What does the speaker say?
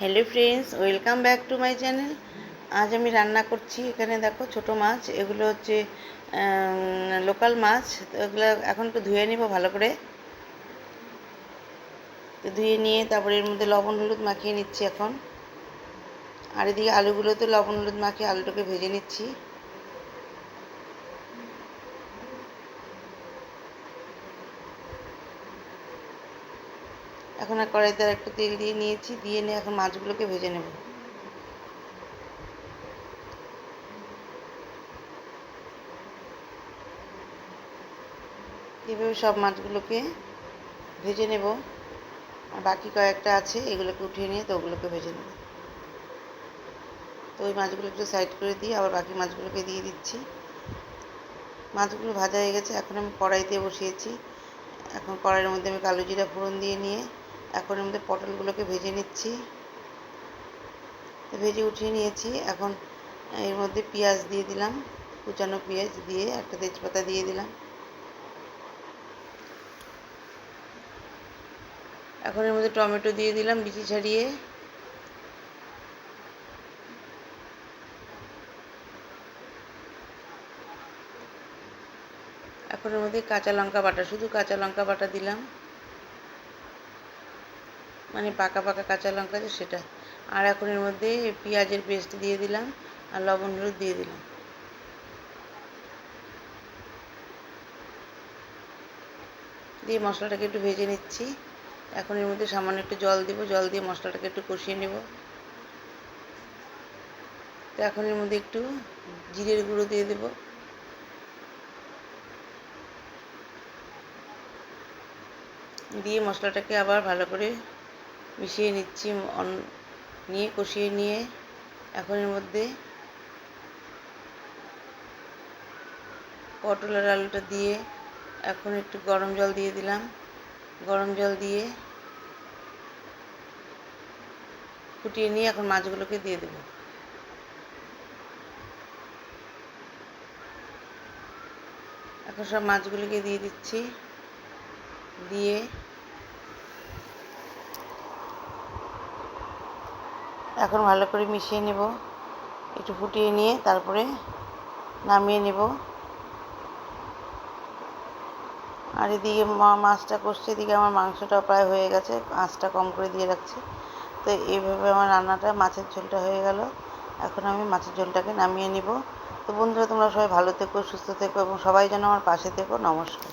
Hello friends, welcome back to my channel. আজ আমি রান্না করছি। এখানে দেখো ছোট মাছ, এগুলো হচ্ছে লোকাল মাছ। তো এগুলো এখন একটু ধুয়ে নিব ভালো করে। তো ধুয়ে নিয়ে তারপরে এর মধ্যে লবণ হলুদ মাখিয়ে নিচ্ছি এখন। আর এদিকে আলুগুলোতে লবণ হলুদ মাখিয়ে আলুটাকে ভেজে নিচ্ছি। এখন আর কড়াইতে আর একটু তেল দিয়ে নিয়েছি, দিয়ে নিয়ে এখন মাছগুলোকে ভেজে নেব। এভাবে সব মাছগুলোকে ভেজে নেব। আর বাকি কয়েকটা আছে, এগুলোকে উঠিয়ে নিয়ে তো ওগুলোকে ভেজে নেব। তো ওই মাছগুলো একটু সাইড করে দিয়ে আবার বাকি মাছগুলোকে দিয়ে দিচ্ছি। মাছগুলো ভাজা হয়ে গেছে। এখন আমি কড়াইতে বসিয়েছি। এখন কড়াইয়ের মধ্যে আমি কালো জিরা ফোড়ন দিয়ে নিয়ে এখন এর মধ্যে পটলগুলোকে ভেজে নিচ্ছি। ভেজে উঠিয়ে নিয়েছি। এখন এর মধ্যে পেঁয়াজ দিয়ে দিলাম, কুচানো পেঁয়াজ দিয়ে একটা তেজপাতা দিয়ে দিলাম। এখন এর মধ্যে টমেটো দিয়ে দিলাম বিচি ছাড়িয়ে। এখন এর মধ্যে কাঁচা লঙ্কা বাটা, শুধু কাঁচা লঙ্কা বাটা দিলাম, মানে পাকা পাকা কাঁচা লঙ্কা আছে সেটা। আর এখন এর মধ্যে পেঁয়াজের পেস্ট দিয়ে দিলাম আর লবণ হলুদ দিয়ে দিলাম। দিয়ে মশলাটাকে একটু ভেজে নিচ্ছি। এখন এর মধ্যে সামান্য একটু জল দেব, জল দিয়ে মশলাটাকে একটু কষিয়ে নেব। তো এখন এর মধ্যে একটু জিরের গুঁড়ো দিয়ে দেব। দিয়ে মশলাটাকে আবার ভালো করে মিশিয়ে নিচ্ছি, নিয়ে কষিয়ে নিয়ে এখন এর মধ্যে পটল আর আলুটা দিয়ে এখন একটু গরম জল দিয়ে দিলাম। গরম জল দিয়ে ফুটিয়ে নিয়ে এখন মাছগুলোকে দিয়ে দেব। এখন সব মাছগুলোকে দিয়ে দিচ্ছি, দিয়ে এখন ভালো করে মিশিয়ে নেব। একটু ফুটিয়ে নিয়ে তারপরে নামিয়ে নেব। আর এদিকে মাছটা কষছে, এদিকে আমার মাংসটাও প্রায় হয়ে গেছে, আঁচটা কম করে দিয়ে রাখছি। তো এইভাবে আমার রান্নাটা, মাছের ঝোলটা হয়ে গেল। এখন আমি মাছের ঝোলটাকে নামিয়ে নিব। তো বন্ধুরা, তোমরা সবাই ভালো থেকো, সুস্থ থেকো এবং সবাই যেন আমার পাশে থেকো। নমস্কার।